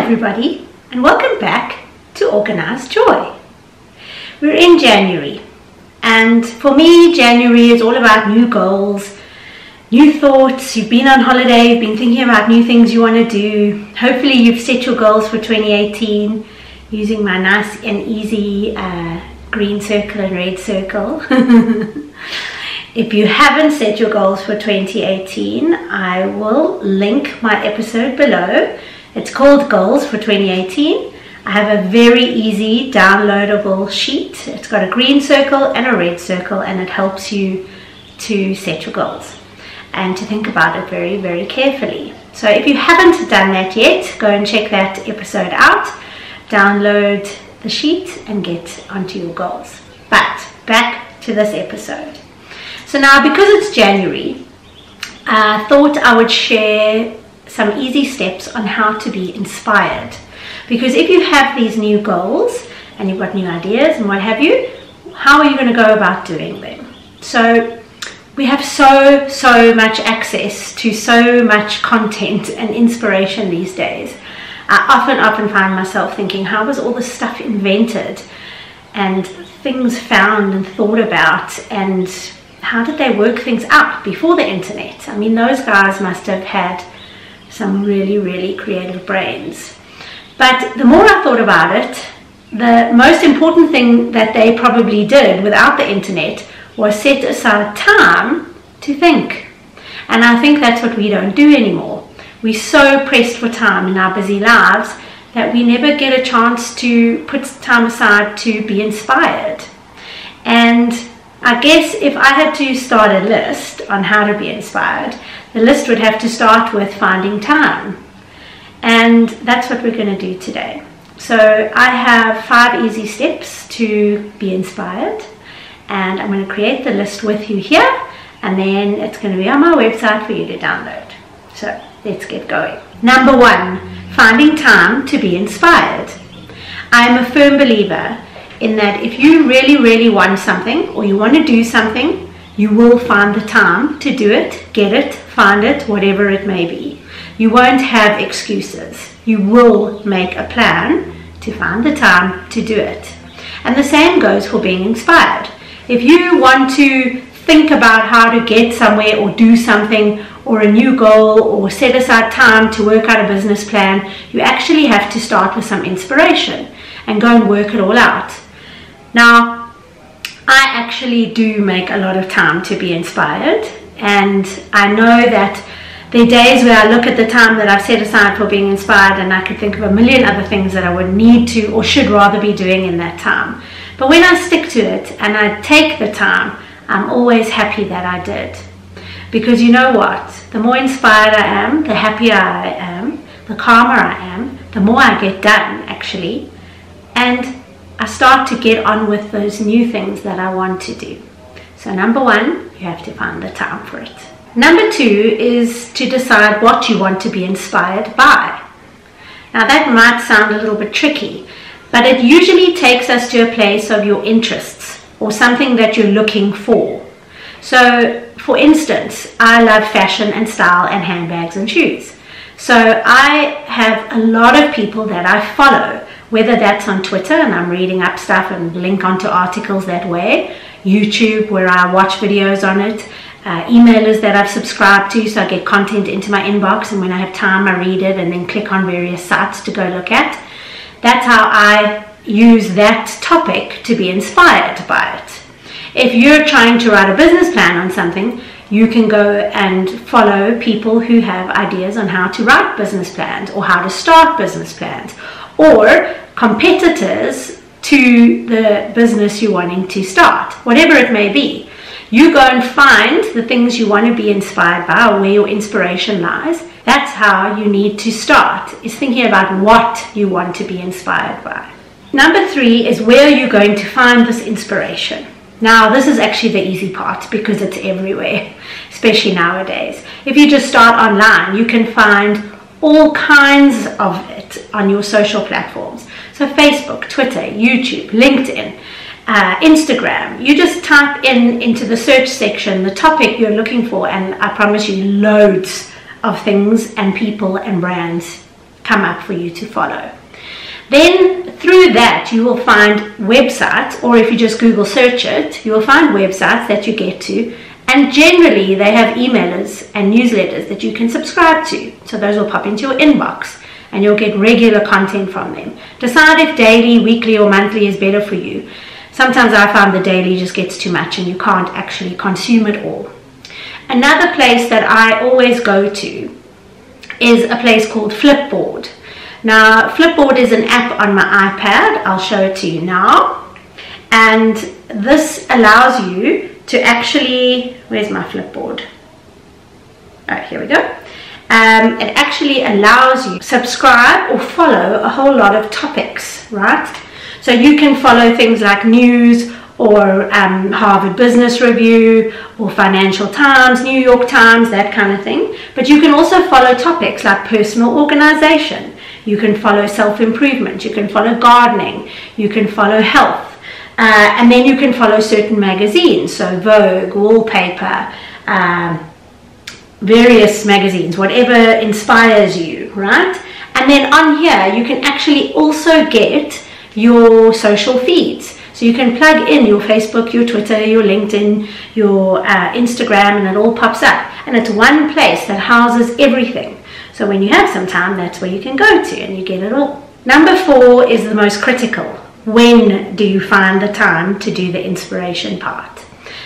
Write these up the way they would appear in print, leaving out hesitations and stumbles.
everybody, and welcome back to Organized Joy. We're in January, and for me January is all about new goals, new thoughts. You've been on holiday, you've been thinking about new things you want to do. Hopefully you've set your goals for 2018 using my nice and easy green circle and red circle. If you haven't set your goals for 2018, I will link my episode below. It's called Goals for 2018. I have a very easy downloadable sheet. It's got a green circle and a red circle, and it helps you to set your goals and to think about it very, very carefully. So if you haven't done that yet, go and check that episode out. Download the sheet and get onto your goals. But back to this episode. So now, because it's January, I thought I would share some easy steps on how to be inspired. Because if you have these new goals and you've got new ideas and what have you, how are you going to go about doing them? So we have so much access to so much content and inspiration these days. I often find myself thinking, how was all this stuff invented and things found and thought about, and how did they work things out before the internet? I mean, those guys must have had some really, really creative brains. But the more I thought about it, the most important thing that they probably did without the internet was set aside time to think. And I think that's what we don't do anymore. We're so pressed for time in our busy lives that we never get a chance to put time aside to be inspired. And I guess if I had to start a list on how to be inspired, the list would have to start with finding time. And that's what we're going to do today. So I have 5 easy steps to be inspired, and I'm going to create the list with you here, and then it's going to be on my website for you to download. So let's get going. Number 1, finding time to be inspired. I'm a firm believer in that if you really, really want something, or you want to do something, you will find the time to do it, get it, find it, whatever it may be. You won't have excuses. You will make a plan to find the time to do it. And the same goes for being inspired. If you want to think about how to get somewhere or do something, or a new goal, or set aside time to work out a business plan, you actually have to start with some inspiration and go and work it all out. Now, I actually do make a lot of time to be inspired, and I know that there are days where I look at the time that I've set aside for being inspired, and I could think of a million other things that I would need to or should rather be doing in that time. But when I stick to it and I take the time, I'm always happy that I did. Because you know what? The more inspired I am, the happier I am, the calmer I am, the more I get done actually. And I start to get on with those new things that I want to do. So number 1, you have to find the time for it. Number 2 is to decide what you want to be inspired by. Now that might sound a little bit tricky, but it usually takes us to a place of your interests or something that you're looking for. So for instance, I love fashion and style and handbags and shoes. So I have a lot of people that I follow, whether that's on Twitter and I'm reading up stuff and link onto articles that way, YouTube where I watch videos on it, emailers that I've subscribed to so I get content into my inbox, and when I have time I read it and then click on various sites to go look at. That's how I use that topic to be inspired by it. If you're trying to write a business plan on something, you can go and follow people who have ideas on how to write business plans or how to start business plans, or competitors to the business you're wanting to start, whatever it may be. You go and find the things you want to be inspired by, or where your inspiration lies. That's how you need to start, is thinking about what you want to be inspired by. Number 3 is, where are you going to find this inspiration? Now this is actually the easy part because it's everywhere, especially nowadays. If you just start online, you can find all kinds of it on your social platforms. So Facebook, Twitter, YouTube, LinkedIn, Instagram. You just type into the search section the topic you're looking for, and I promise you loads of things and people and brands come up for you to follow. Then through that you will find websites, or if you just Google search it, you will find websites that you get to, and generally they have emailers and newsletters that you can subscribe to. So those will pop into your inbox and you'll get regular content from them. Decide if daily, weekly or monthly is better for you. Sometimes I find the daily just gets too much and you can't actually consume it all. Another place that I always go to is a place called Flipboard. Now, Flipboard is an app on my iPad. I'll show it to you now. And this allows you to actually, where's my Flipboard? Oh, here we go. It actually allows you to subscribe or follow a whole lot of topics, right? So you can follow things like news or Harvard Business Review or Financial Times, New York Times, that kind of thing. But you can also follow topics like personal organization. You can follow self-improvement. You can follow gardening. You can follow health. And then you can follow certain magazines. So Vogue, Wallpaper, various magazines, whatever inspires you, right? And then on here, you can actually also get your social feeds. So you can plug in your Facebook, your Twitter, your LinkedIn, your Instagram, and it all pops up. And it's one place that houses everything. So when you have some time, that's where you can go to and you get it all. Number 4 is the most critical. When do you find the time to do the inspiration part?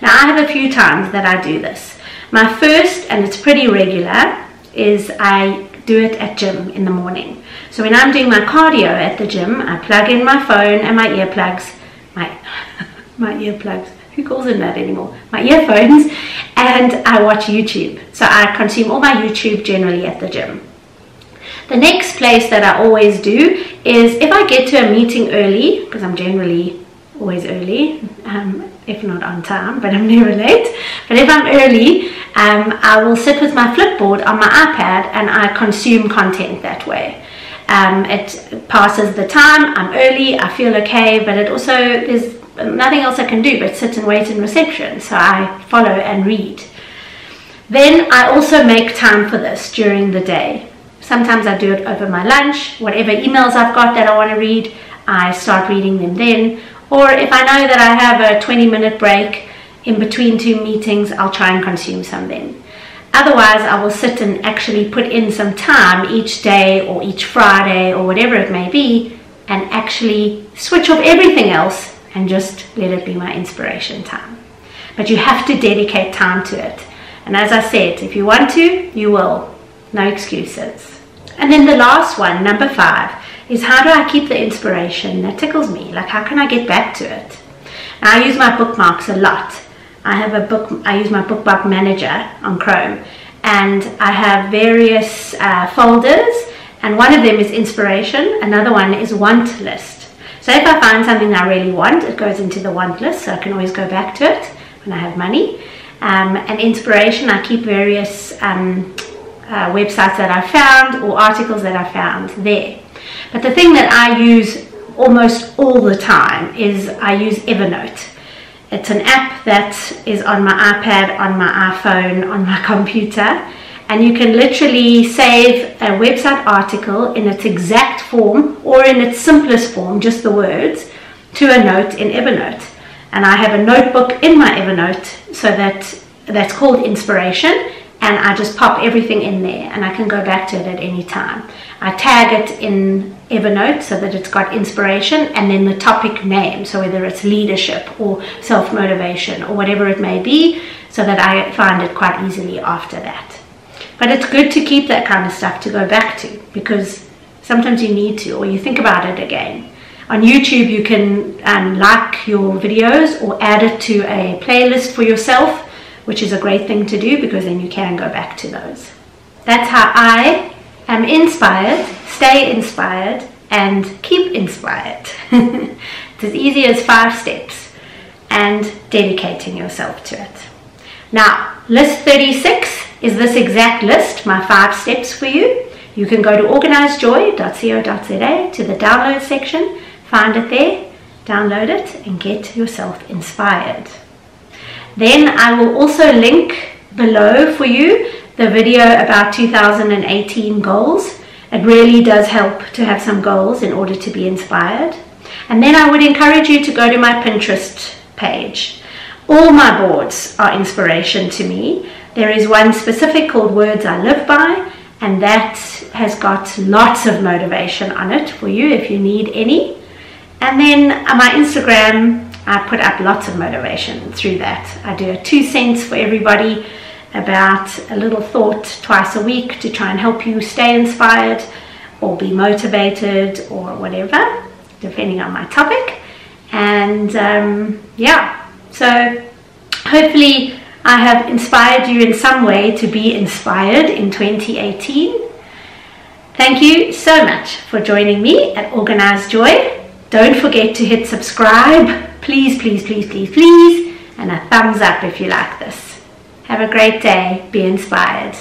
Now, I have a few times that I do this. My first, and it's pretty regular, is I do it at gym in the morning. So when I'm doing my cardio at the gym, I plug in my phone and my earplugs, my earplugs, who calls them that anymore? My earphones, and I watch YouTube. So I consume all my YouTube generally at the gym. The next place that I always do is if I get to a meeting early, because I'm generally always early, if not on time, but I'm never late. But if I'm early, I will sit with my Flipboard on my iPad and I consume content that way. It passes the time, I'm early, I feel okay, but it also, there's nothing else I can do but sit and wait in reception. So I follow and read. Then I also make time for this during the day. Sometimes I do it over my lunch. Whatever emails I've got that I want to read, I start reading them then. Or if I know that I have a 20-minute break in between 2 meetings, I'll try and consume some then. Otherwise, I will sit and actually put in some time each day or each Friday or whatever it may be and actually switch off everything else and just let it be my inspiration time. But you have to dedicate time to it. And as I said, if you want to, you will. No excuses. And then the last one, number 5, is how do I keep the inspiration that tickles me? Like, how can I get back to it? Now, I use my bookmarks a lot. I use my bookmark manager on Chrome, and I have various folders, and one of them is inspiration, another one is want list. So if I find something I really want, it goes into the want list, so I can always go back to it when I have money. And inspiration, I keep various websites that I found or articles that I found there. But the thing that I use almost all the time is I use Evernote. It's an app that is on my iPad, on my iPhone, on my computer, and you can literally save a website article in its exact form or in its simplest form, just the words, to a note in Evernote. And I have a notebook in my Evernote so that's called Inspiration, and I just pop everything in there and I can go back to it at any time. I tag it in Evernote so that it's got inspiration and then the topic name, so whether it's leadership or self-motivation or whatever it may be, so that I find it quite easily after that. But it's good to keep that kind of stuff to go back to, because sometimes you need to, or you think about it again. On YouTube you can like your videos or add it to a playlist for yourself, which is a great thing to do because then you can go back to those. That's how I am inspired, stay inspired, and keep inspired. It's as easy as 5 steps and dedicating yourself to it. Now, list 36 is this exact list, my 5 steps for you. You can go to organizejoy.co.za to the download section, find it there, download it, and get yourself inspired. Then I will also link below for you the video about 2018 goals. It really does help to have some goals in order to be inspired. And then I would encourage you to go to my Pinterest page. All my boards are inspiration to me. There is one specific called Words I Live By, and that has got lots of motivation on it for you if you need any. And then my Instagram, I put up lots of motivation through that. I do a 2 cents for everybody, about a little thought twice a week to try and help you stay inspired or be motivated or whatever, depending on my topic. And yeah, so hopefully I have inspired you in some way to be inspired in 2018. Thank you so much for joining me at Organized Joy. Don't forget to hit subscribe, please, please, please, please, please, and a thumbs up if you like this. Have a great day. Be inspired.